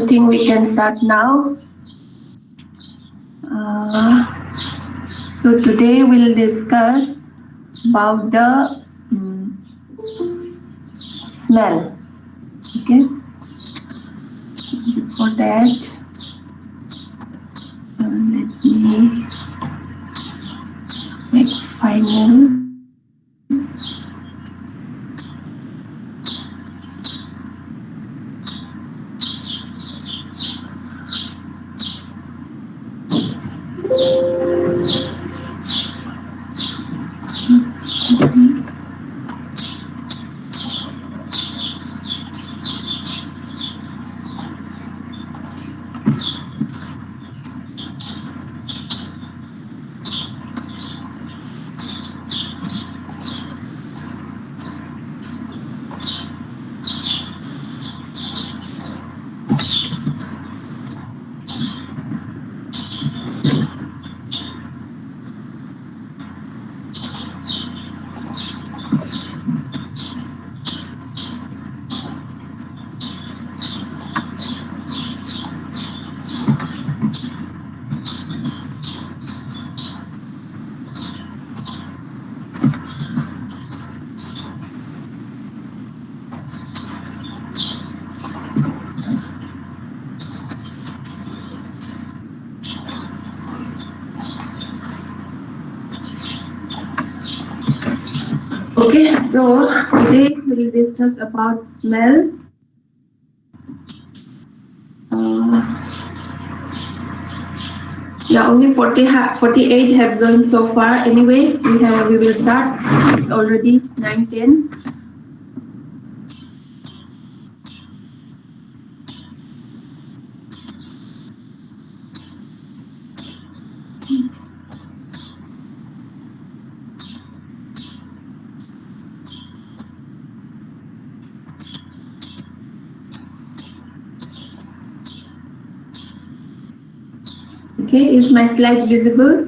you think we can start now? So today we'll discuss about the smell. Okay. So before that, let me make final. Okay, so today we'll discuss about smell. Yeah, only 48 have joined so far. Anyway, we will start. It's already 9:10. Okay, is my slide visible?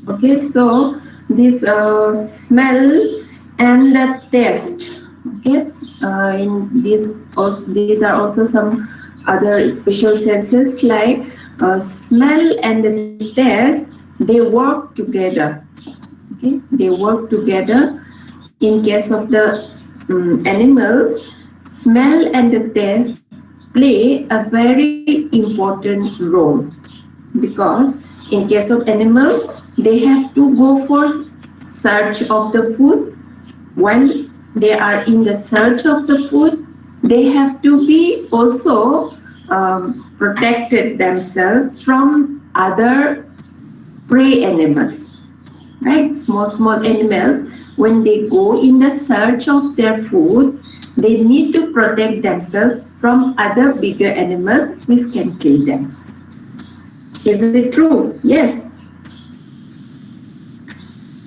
Okay, so this smell and the taste. Okay, these are also some other special senses like smell and the taste. They work together. Okay, they work together. In case of the animals, smell and the taste play a very important role because in case of animals, they have to go for search of the food. While they are in the search of the food, they have to be also protected themselves from other prey animals, right? Small animals, when they go in the search of their food, they need to protect themselves from other bigger animals which can kill them. Is it true? Yes.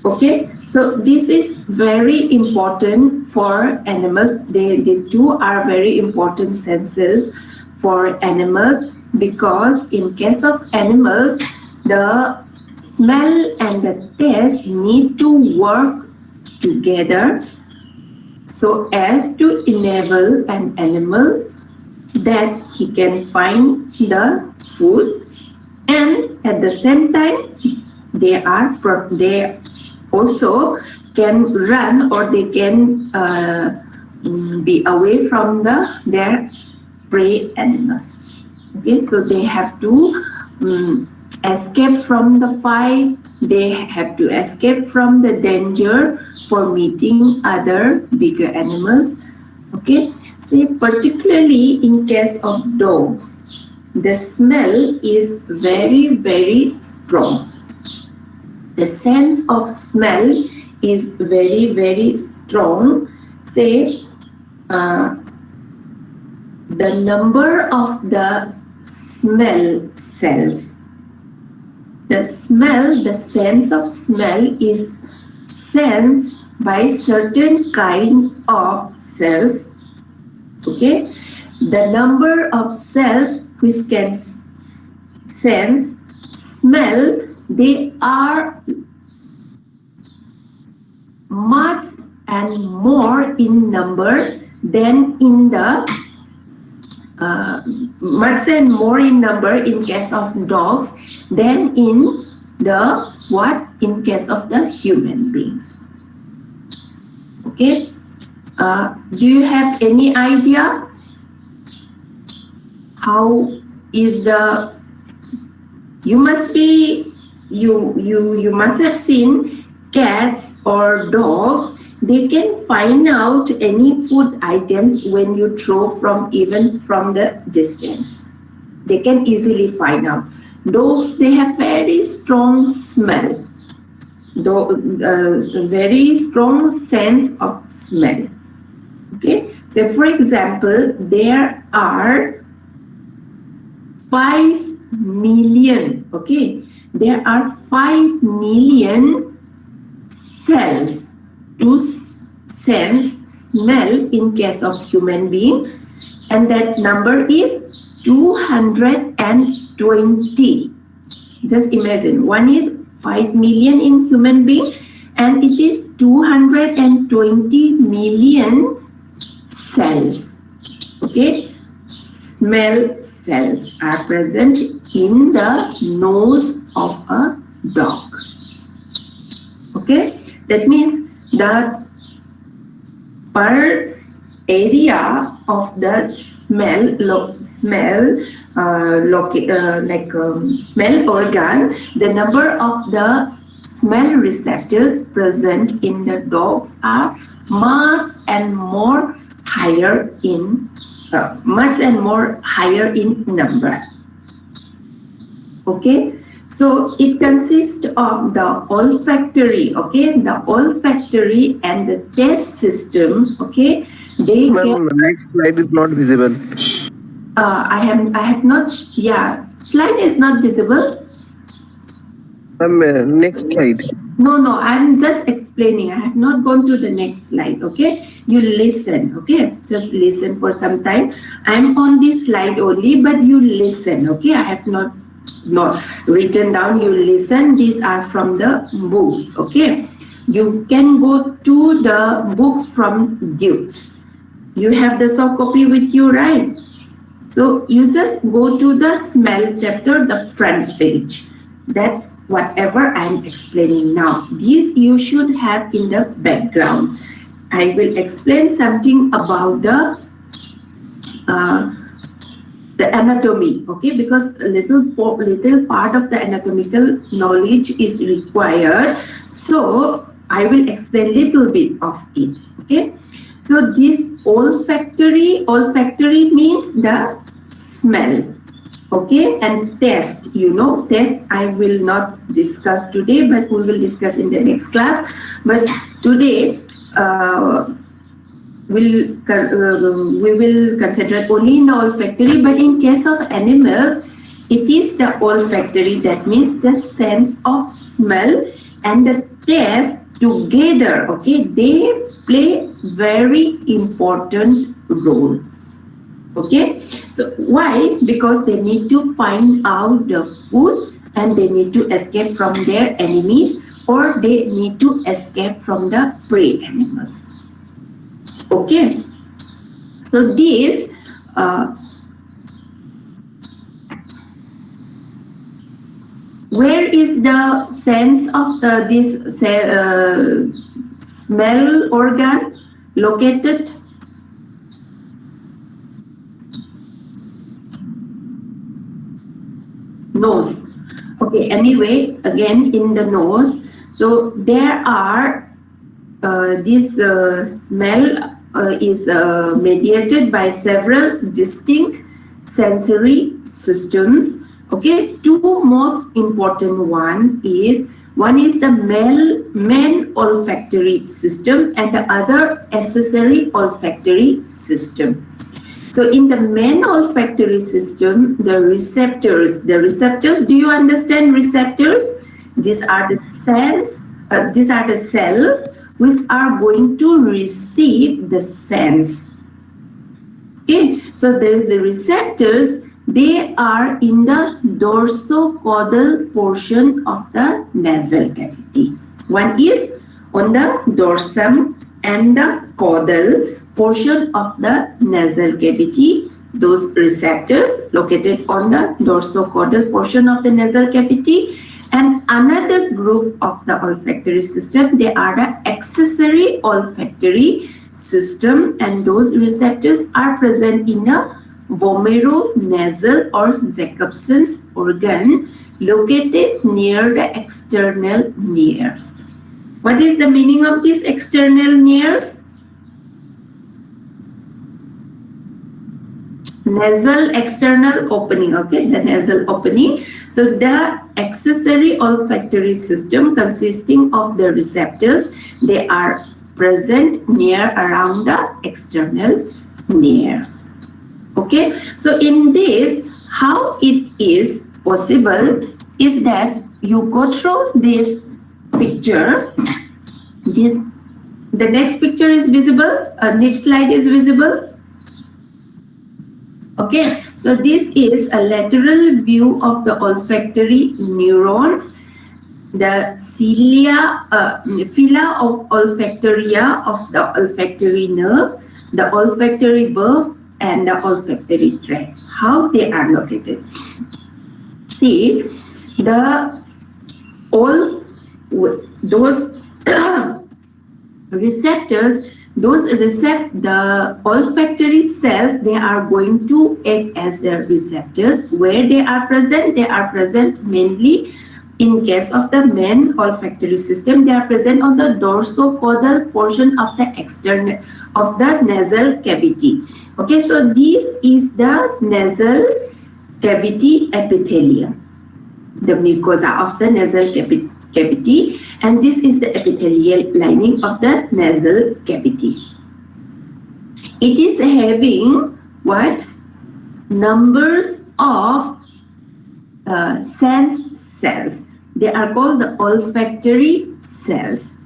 Okay, so this is very important for animals. These two are very important senses for animals because in case of animals, the smell and the taste need to work together so as to enable an animal that he can find the food, and at the same time they also can run or they can be away from their prey animals. Okay, so they have to escape from the fight. They have to escape from the danger for meeting other bigger animals. Okay, say particularly in case of dogs, the smell is very, very strong. The sense of smell is very, very strong. Say the number of the smell cells. The sense of smell is sensed by certain kind of cells. Okay, the number of cells which can sense smell, they are much and more in number than in the much and more in number in case of dogs than in the what in case of the human beings. Okay, do you have any idea how is the you must have seen cats or dogs. They can find out any food items when you throw from even from the distance. They can easily find out. Dogs, they have very strong smell, very strong sense of smell. Okay, so for example, there are 5 million. Okay, there are 5 million cells to sense smell in case of human being, and that number is 220. Just imagine, one is 5 million in human being and it is 220 million cells. Okay, smell cells are present in the nose of a dog. Okay, that means the bird's area of the smell organ, the number of the smell receptors present in the dogs are much and more higher in number. Okay, so it consists of the olfactory, okay, the olfactory and the taste system, okay. They Ma'am, the next slide is not visible. I have not, yeah, slide is not visible. Ma'am, next slide. No, I'm just explaining. I have not gone to the next slide, okay? You listen, okay? Just listen for some time. I'm on this slide only, but you listen, okay? I have not written down. You listen. These are from the books, okay? You can go to the books from Dukes. You have the soft copy with you, right? So you just go to the smell chapter, the front page. That whatever I'm explaining now, these you should have in the background. I will explain something about the anatomy, okay? Because a little part of the anatomical knowledge is required. So I will explain little bit of it, okay? So this olfactory means the smell, okay, and taste, taste I will not discuss today, but we will discuss in the next class. But today we will consider only in the olfactory, but in case of animals, it is the olfactory, that means the sense of smell and the taste together, okay, they play very important role. Okay, so why? Because they need to find out the food and they need to escape from their enemies, or they need to escape from the prey animals. Okay, so this where is the sense of this smell organ located? Nose. Okay, anyway, again in the nose. So there are this smell is mediated by several distinct sensory systems. Okay, two most important one is the main olfactory system and the other accessory olfactory system. So in the main olfactory system, the receptors, do you understand receptors? These are the cells which are going to receive the sense. Okay, so there is the receptors. They are in the dorsocaudal portion of the nasal cavity. One is on the dorsum and the caudal portion of the nasal cavity, those receptors located on the dorsocaudal portion of the nasal cavity. And another group of the olfactory system, they are the accessory olfactory system, and those receptors are present in the vomeronasal or Jacobson's organ located near the external nares. What is the meaning of these external nares? Nasal external opening, okay, the nasal opening. So the accessory olfactory system consisting of the receptors, they are present near around the external nares. Okay, so in this, how it is possible is that you go through this picture. The next picture is visible. Next slide is visible. Okay, so this is a lateral view of the olfactory neurons, the phyla of olfactoria of the olfactory nerve, the olfactory bulb, and the olfactory tract. How they are located? See, those receptors, the olfactory cells, they are going to act as the receptors. Where they are present mainly in case of the main olfactory system, they are present on the dorsocaudal portion of the external of the nasal cavity. Okay, so this is the nasal cavity epithelium, the mucosa of the nasal cavity, and this is the epithelial lining of the nasal cavity. It is having what? Numbers of sense cells. They are called the olfactory cells.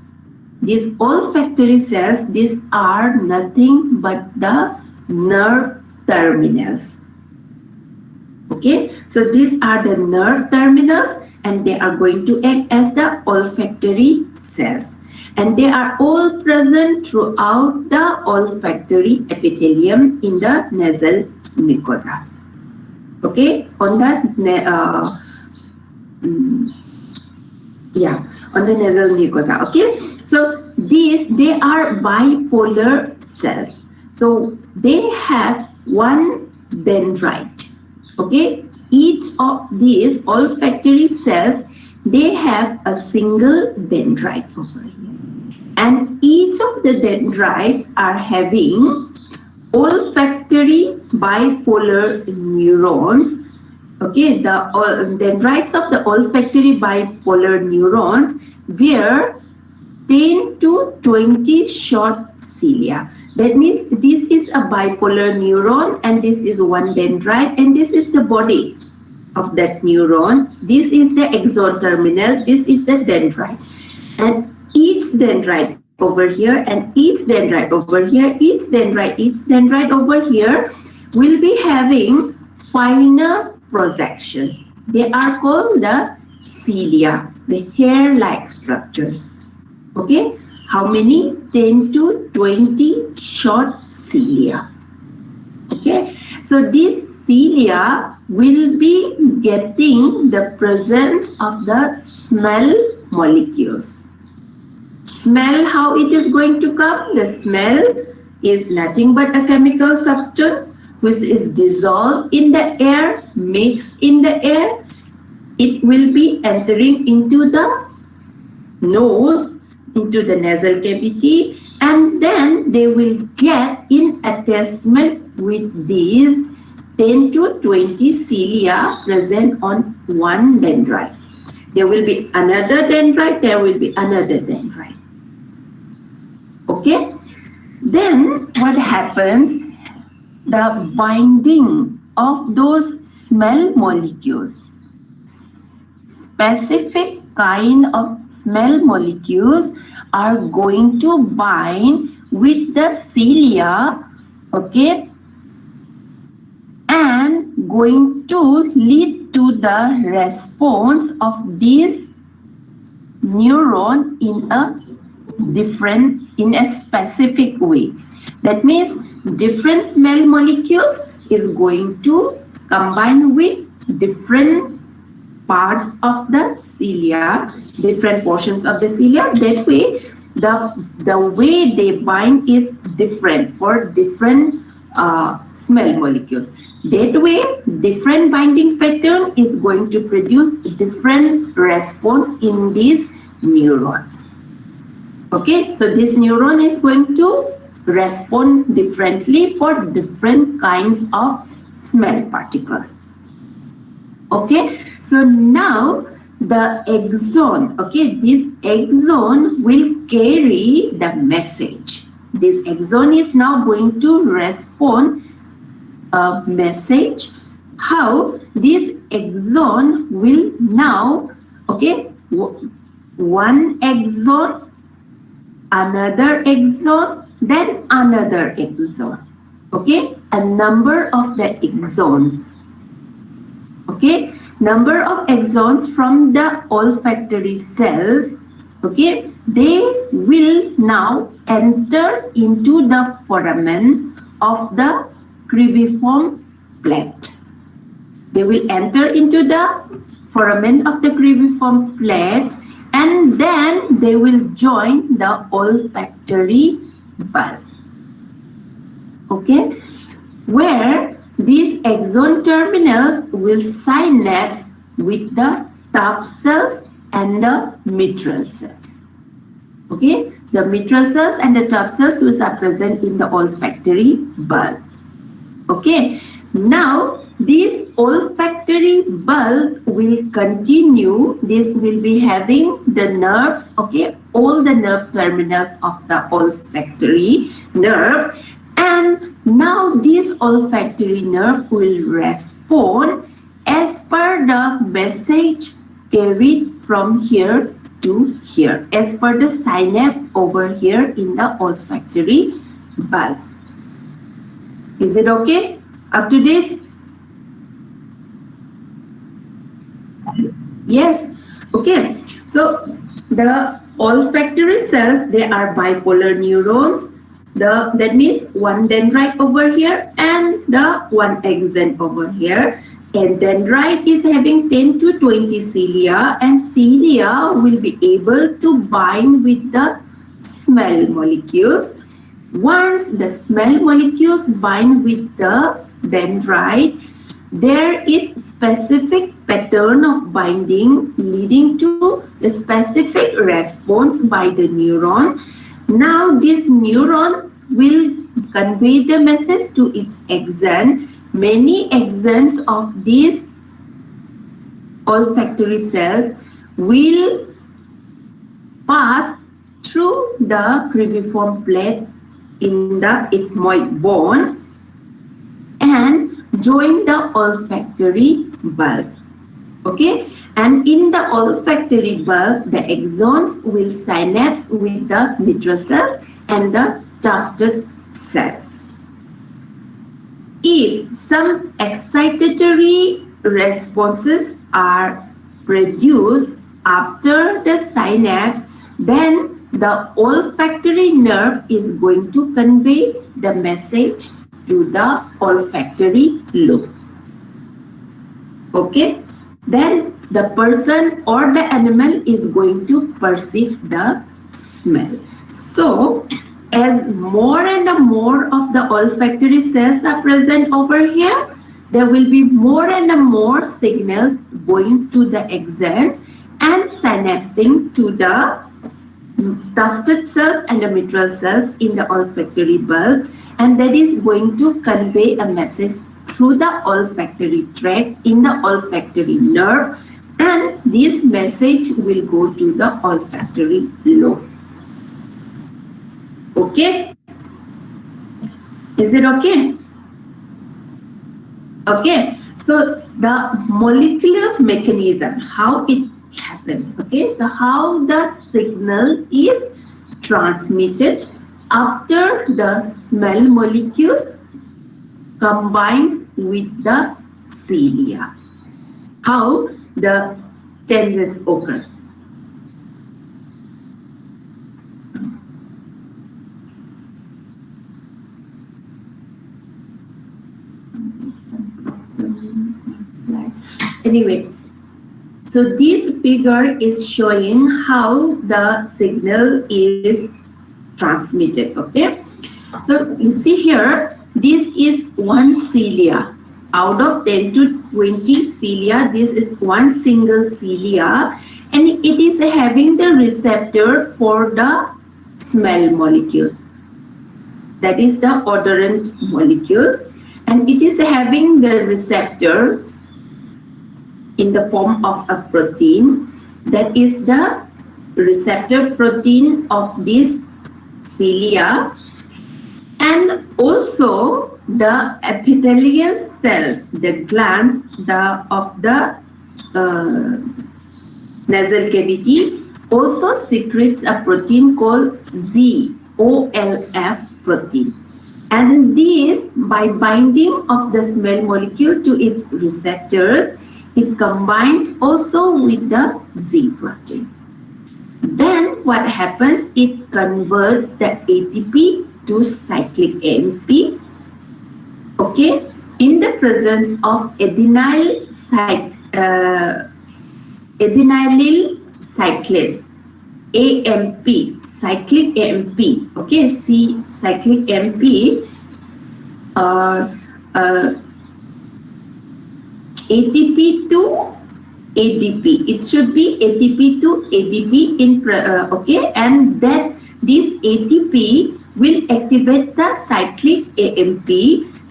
These olfactory cells, these are nothing but the nerve terminals. Okay, so these are the nerve terminals, and they are going to act as the olfactory cells, and they are all present throughout the olfactory epithelium in the nasal mucosa. Okay, on the on the nasal mucosa. Okay, so they are bipolar cells. So they have one dendrite. Okay, each of these olfactory cells, they have a single dendrite over here, and each of the dendrites are having olfactory bipolar neurons. Okay, the dendrites of the olfactory bipolar neurons bear 10 to 20 short cilia. That means this is a bipolar neuron, and this is one dendrite, and this is the body of that neuron. This is the axon terminal, this is the dendrite. And each dendrite over here, and each dendrite over here, each dendrite over here will be having finer projections. They are called the cilia, the hair-like structures. Okay, how many? 10 to 20 short cilia. Okay, so these cilia will be getting the presence of the smell molecules. Smell, how it is going to come? The smell is nothing but a chemical substance which is dissolved in the air, mixed in the air. It will be entering into the nose, into the nasal cavity, and then they will get in attachment with these 10 to 20 cilia present on one dendrite. There will be another dendrite, there will be another dendrite. Okay, then what happens? The binding of those smell molecules, specific kind of smell molecules are going to bind with the cilia, okay, and going to lead to the response of this neuron in a specific way. That means different smell molecules is going to combine with different parts of the cilia, different portions of the cilia. That way, the way they bind is different for different smell molecules. That way, different binding pattern is going to produce different response in this neuron. Okay, so this neuron is going to respond differently for different kinds of smell particles. Okay, so now the axon, okay, this axon will carry the message. This axon is now going to respond a message. How this axon will now, okay, one axon, another axon, then another axon. Okay, a number of the axons. Okay, number of axons from the olfactory cells, okay, they will now enter into the foramen of the cribriform plate. They will enter into the foramen of the cribriform plate, and then they will join the olfactory bulb. Okay, where these axon terminals will synapse with the tough cells and the mitral cells. Okay, the mitral cells and the tough cells which are present in the olfactory bulb. Okay, now this olfactory bulb will continue. This will be having the nerves, okay, all the nerve terminals of the olfactory nerve. And now this olfactory nerve will respond as per the message carried from here to here, as per the synapse over here in the olfactory bulb. Is it okay up to this? Yes. Okay. So the olfactory cells, they are bipolar neurons. That means one dendrite over here and the one axon over here. And dendrite is having 10 to 20 cilia, and cilia will be able to bind with the smell molecules. Once the smell molecules bind with the dendrite, there is specific pattern of binding leading to the specific response by the neuron. Now this neuron will convey the message to its axon. Many axons of these olfactory cells will pass through the cribriform plate in the ethmoid bone and join the olfactory bulb. Okay, and in the olfactory bulb, the axons will synapse with the mitral cells and the tufted cells. If some excitatory responses are produced after the synapse, then the olfactory nerve is going to convey the message to the olfactory lobe. Okay, then the person or the animal is going to perceive the smell. So, as more and more of the olfactory cells are present over here, there will be more and more signals going to the axons and synapsing to the tufted cells and the mitral cells in the olfactory bulb, and that is going to convey a message through the olfactory tract in the olfactory nerve, and this message will go to the olfactory lobe. Okay? Is it okay? Okay. So the molecular mechanism, how it happens. Okay. So how the signal is transmitted after the smell molecule combines with the cilia. How the changes occur. Anyway, so this figure is showing how the signal is transmitted. Okay, so you see here, this is one cilia. Out of 10 to 20 cilia, this is one single cilia, and it is having the receptor for the smell molecule. That is the odorant molecule, and it is having the receptor in the form of a protein. That is the receptor protein of this cilia, and also the epithelial cells, the glands of the nasal cavity also secretes a protein called ZOLF protein. And this, by binding of the smell molecule to its receptors, it combines also with the Z protein. Then what happens? It converts the ATP to cyclic AMP. Okay, in the presence of adenylyl cyclase, AMP, cyclic AMP. Okay, see cyclic AMP. ATP to ADP. It should be ATP to ADP in okay, and that this ATP will activate the cyclic AMP,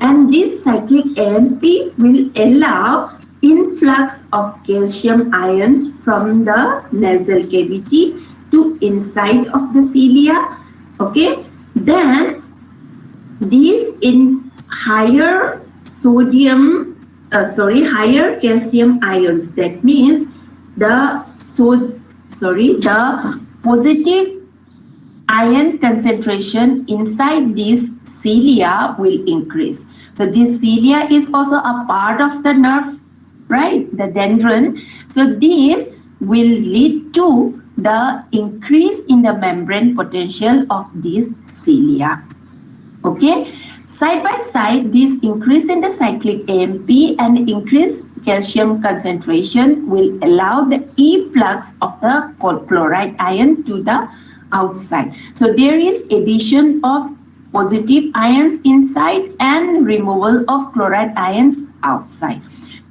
and this cyclic AMP will allow influx of calcium ions from the nasal cavity to inside of the cilia. Okay, then these in higher higher calcium ions. That means the positive ion concentration inside this cilia will increase. So this cilia is also a part of the nerve, right? The dendron. So this will lead to the increase in the membrane potential of this cilia. Okay. Side by side, this increase in the cyclic AMP and increased calcium concentration will allow the efflux of the chloride ion to the outside. So there is addition of positive ions inside and removal of chloride ions outside.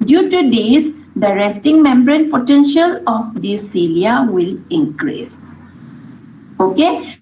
Due to this, the resting membrane potential of this cilia will increase. Okay.